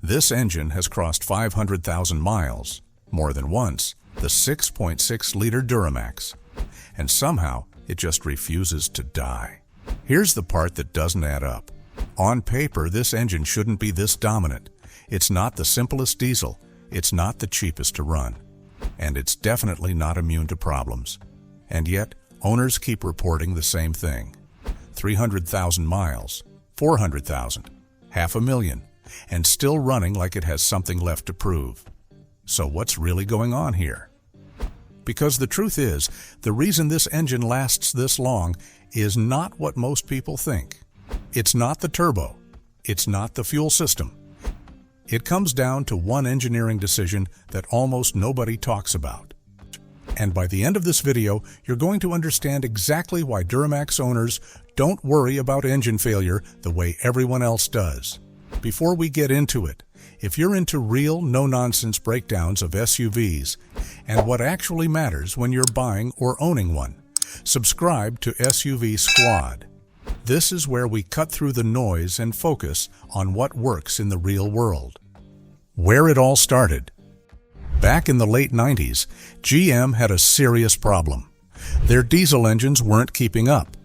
This engine has crossed 500,000 miles, more than once, the 6.6-liter Duramax, and somehow it just refuses to die. Here's the part that doesn't add up. On paper, this engine shouldn't be this dominant. It's not the simplest diesel, it's not the cheapest to run, and it's definitely not immune to problems. And yet, owners keep reporting the same thing. 300,000 miles, 400,000, 500,000, and still running like it has something left to prove. So what's really going on here? Because the truth is, the reason this engine lasts this long is not what most people think. It's not the turbo. It's not the fuel system. It comes down to one engineering decision that almost nobody talks about. And by the end of this video, you're going to understand exactly why Duramax owners don't worry about engine failure the way everyone else does. Before we get into it, if you're into real, no-nonsense breakdowns of SUVs and what actually matters when you're buying or owning one, subscribe to SUVSQUAD. This is where we cut through the noise and focus on what works in the real world. Where it all started. Back in the late 90s, GM had a serious problem. Their diesel engines weren't keeping up.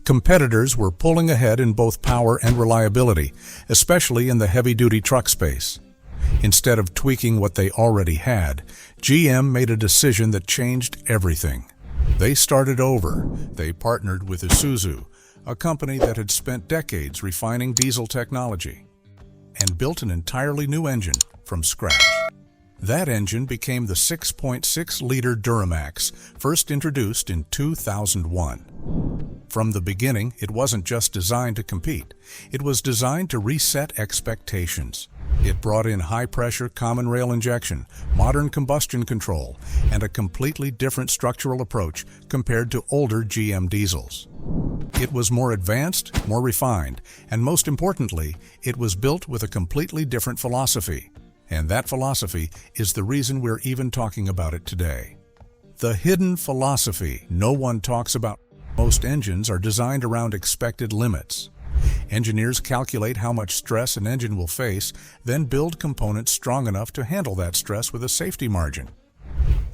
Competitors were pulling ahead in both power and reliability, especially in the heavy-duty truck space. Instead of tweaking what they already had, GM made a decision that changed everything. They started over. They partnered with Isuzu, a company that had spent decades refining diesel technology, and built an entirely new engine from scratch. That engine became the 6.6-liter Duramax, first introduced in 2001. From the beginning, it wasn't just designed to compete. It was designed to reset expectations. It brought in high-pressure common rail injection, modern combustion control, and a completely different structural approach compared to older GM diesels. It was more advanced, more refined, and most importantly, it was built with a completely different philosophy. And that philosophy is the reason we're even talking about it today. The hidden philosophy no one talks about. Most engines are designed around expected limits. Engineers calculate how much stress an engine will face, then build components strong enough to handle that stress with a safety margin.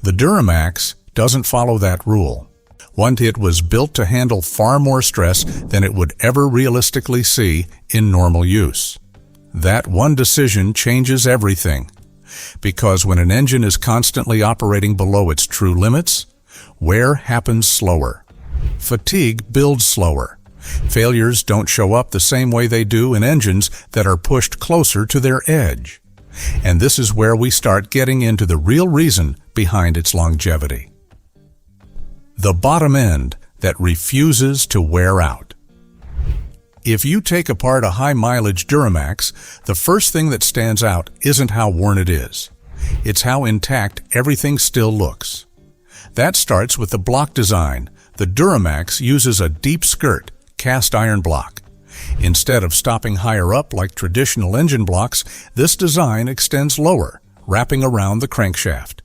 The Duramax doesn't follow that rule. It was built to handle far more stress than it would ever realistically see in normal use. That one decision changes everything. Because when an engine is constantly operating below its true limits, wear happens slower. Fatigue builds slower. Failures don't show up the same way they do in engines that are pushed closer to their edge. And this is where we start getting into the real reason behind its longevity. The bottom end that refuses to wear out. If you take apart a high-mileage Duramax, the first thing that stands out isn't how worn it is. It's how intact everything still looks. That starts with the block design. The Duramax uses a deep skirt, cast iron block. Instead of stopping higher up like traditional engine blocks, this design extends lower, wrapping around the crankshaft.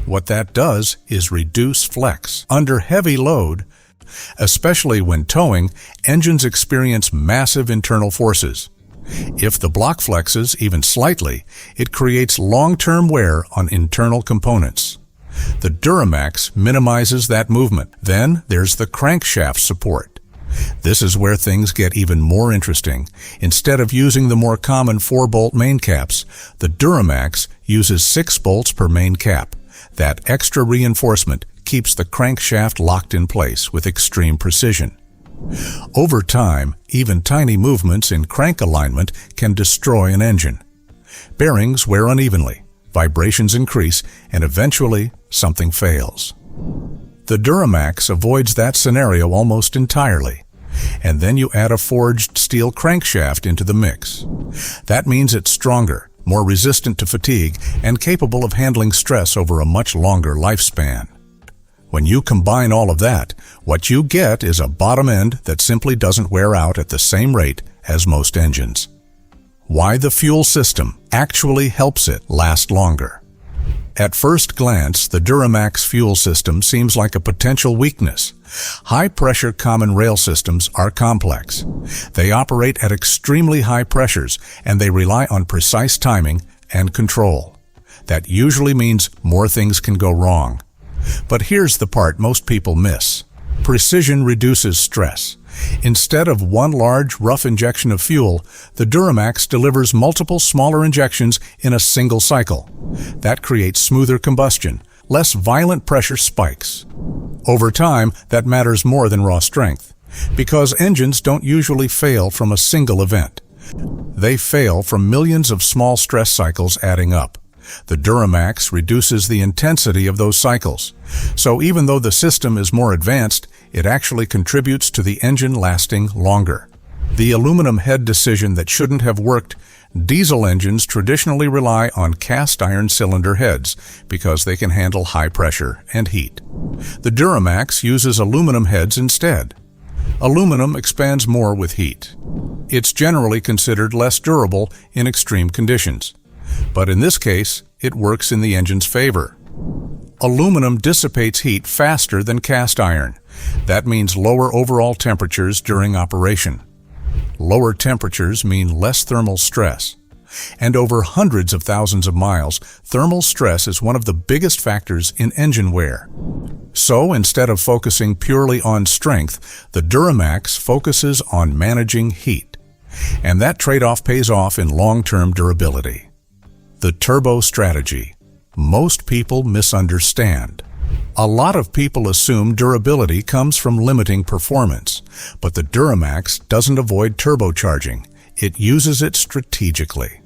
What that does is reduce flex. Under heavy load, especially when towing, engines experience massive internal forces. If the block flexes even slightly, it creates long-term wear on internal components. The Duramax minimizes that movement. Then there's the crankshaft support. This is where things get even more interesting. Instead of using the more common 4-bolt main caps, the Duramax uses 6 bolts per main cap. That extra reinforcement keeps the crankshaft locked in place with extreme precision. Over time, even tiny movements in crank alignment can destroy an engine. Bearings wear unevenly, vibrations increase, and eventually something fails. The Duramax avoids that scenario almost entirely. And then you add a forged steel crankshaft into the mix. That means it's stronger, more resistant to fatigue, and capable of handling stress over a much longer lifespan. When you combine all of that, what you get is a bottom end that simply doesn't wear out at the same rate as most engines. Why the fuel system actually helps it last longer. At first glance, the Duramax fuel system seems like a potential weakness. High-pressure common rail systems are complex. They operate at extremely high pressures, and they rely on precise timing and control. That usually means more things can go wrong. But here's the part most people miss. Precision reduces stress. Instead of one large, rough injection of fuel, the Duramax delivers multiple smaller injections in a single cycle. That creates smoother combustion, less violent pressure spikes. Over time, that matters more than raw strength, because engines don't usually fail from a single event. They fail from millions of small stress cycles adding up. The Duramax reduces the intensity of those cycles. So even though the system is more advanced, it actually contributes to the engine lasting longer. The aluminum head decision that shouldn't have worked. Diesel engines traditionally rely on cast iron cylinder heads because they can handle high pressure and heat. The Duramax uses aluminum heads instead. Aluminum expands more with heat. It's generally considered less durable in extreme conditions. But in this case, it works in the engine's favor. Aluminum dissipates heat faster than cast iron. That means lower overall temperatures during operation. Lower temperatures mean less thermal stress. And over hundreds of thousands of miles, thermal stress is one of the biggest factors in engine wear. So instead of focusing purely on strength, the Duramax focuses on managing heat. And that trade-off pays off in long-term durability. The turbo strategy. Most people misunderstand. A lot of people assume durability comes from limiting performance, but the Duramax doesn't avoid turbocharging. It uses it strategically.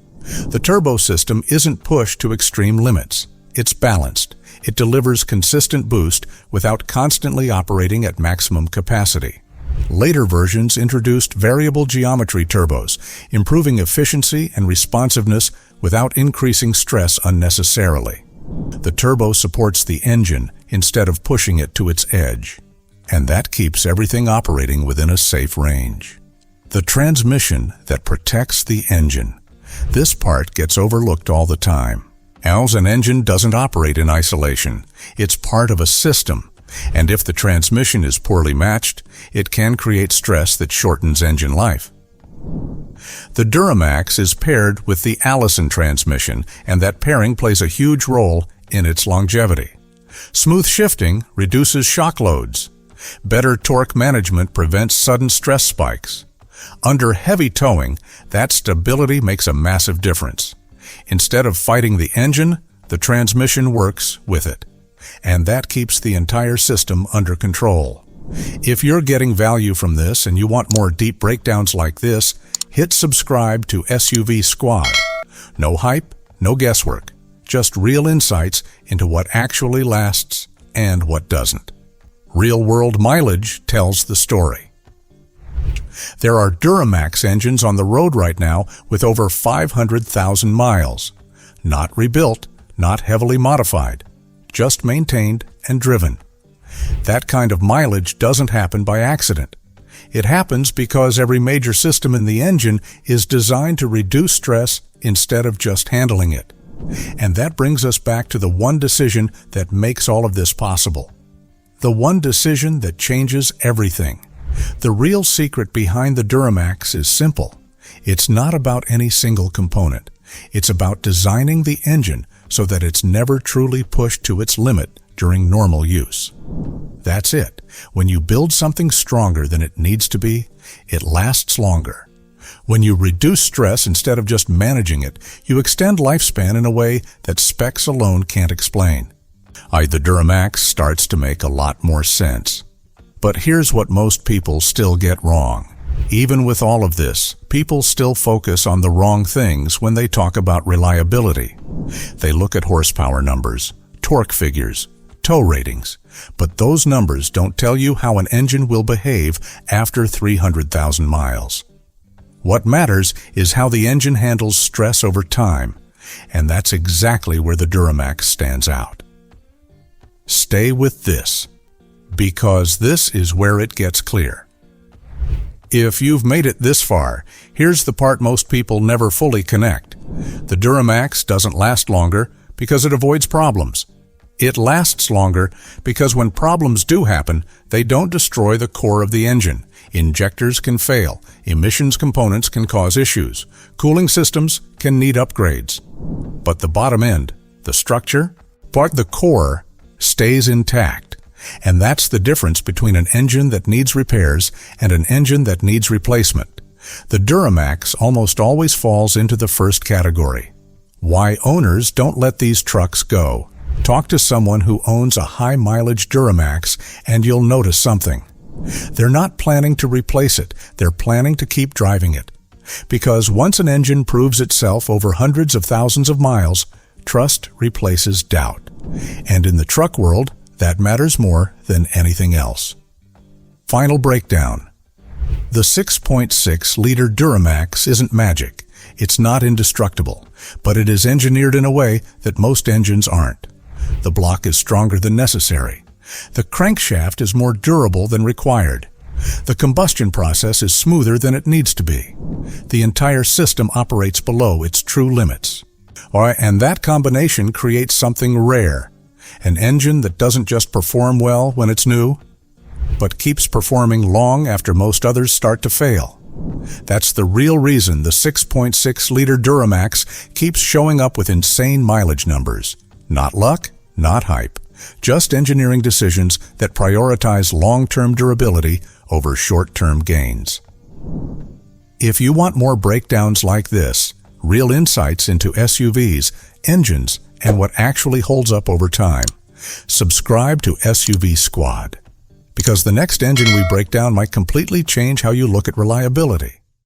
The turbo system isn't pushed to extreme limits. It's balanced. It delivers consistent boost without constantly operating at maximum capacity. Later versions introduced variable geometry turbos, improving efficiency and responsiveness without increasing stress unnecessarily. The turbo supports the engine instead of pushing it to its edge, and that keeps everything operating within a safe range. The transmission that protects the engine. This part gets overlooked all the time. As an engine doesn't operate in isolation. It's part of a system. And if the transmission is poorly matched, it can create stress that shortens engine life. The Duramax is paired with the Allison transmission, and that pairing plays a huge role in its longevity. Smooth shifting reduces shock loads. Better torque management prevents sudden stress spikes. Under heavy towing, that stability makes a massive difference. Instead of fighting the engine, the transmission works with it. And that keeps the entire system under control. If you're getting value from this and you want more deep breakdowns like this, hit subscribe to SUVSQUAD. No hype, no guesswork, just real insights into what actually lasts and what doesn't. Real-world mileage tells the story. There are Duramax engines on the road right now with over 500,000 miles. Not rebuilt, not heavily modified. Just maintained and driven. That kind of mileage doesn't happen by accident. It happens because every major system in the engine is designed to reduce stress instead of just handling it. And that brings us back to the one decision that makes all of this possible. The one decision that changes everything. The real secret behind the Duramax is simple. It's not about any single component. It's about designing the engine so that it's never truly pushed to its limit during normal use. That's it. When you build something stronger than it needs to be, it lasts longer. When you reduce stress instead of just managing it, you extend lifespan in a way that specs alone can't explain. The Duramax starts to make a lot more sense. But here's what most people still get wrong. Even with all of this, people still focus on the wrong things when they talk about reliability. They look at horsepower numbers, torque figures, tow ratings, but those numbers don't tell you how an engine will behave after 300,000 miles. What matters is how the engine handles stress over time, and that's exactly where the Duramax stands out. Stay with this, because this is where it gets clear. If you've made it this far, here's the part most people never fully connect. The Duramax doesn't last longer because it avoids problems. It lasts longer because when problems do happen, they don't destroy the core of the engine. Injectors can fail, emissions components can cause issues, cooling systems can need upgrades. But the bottom end, the structure, the core, stays intact. And that's the difference between an engine that needs repairs and an engine that needs replacement. The Duramax almost always falls into the first category. Why owners don't let these trucks go. Talk to someone who owns a high-mileage Duramax and you'll notice something. They're not planning to replace it, they're planning to keep driving it. Because once an engine proves itself over hundreds of thousands of miles, trust replaces doubt. And in the truck world, that matters more than anything else. Final breakdown. The 6.6-liter Duramax isn't magic. It's not indestructible, but it is engineered in a way that most engines aren't. The block is stronger than necessary. The crankshaft is more durable than required. The combustion process is smoother than it needs to be. The entire system operates below its true limits. And that combination creates something rare. An engine that doesn't just perform well when it's new, but keeps performing long after most others start to fail. That's the real reason the 6.6-liter Duramax keeps showing up with insane mileage numbers. Not luck, not hype, just engineering decisions that prioritize long-term durability over short-term gains. If you want more breakdowns like this, real insights into SUVs, engines, and what actually holds up over time, subscribe to SUVSQUAD. Because the next engine we break down might completely change how you look at reliability.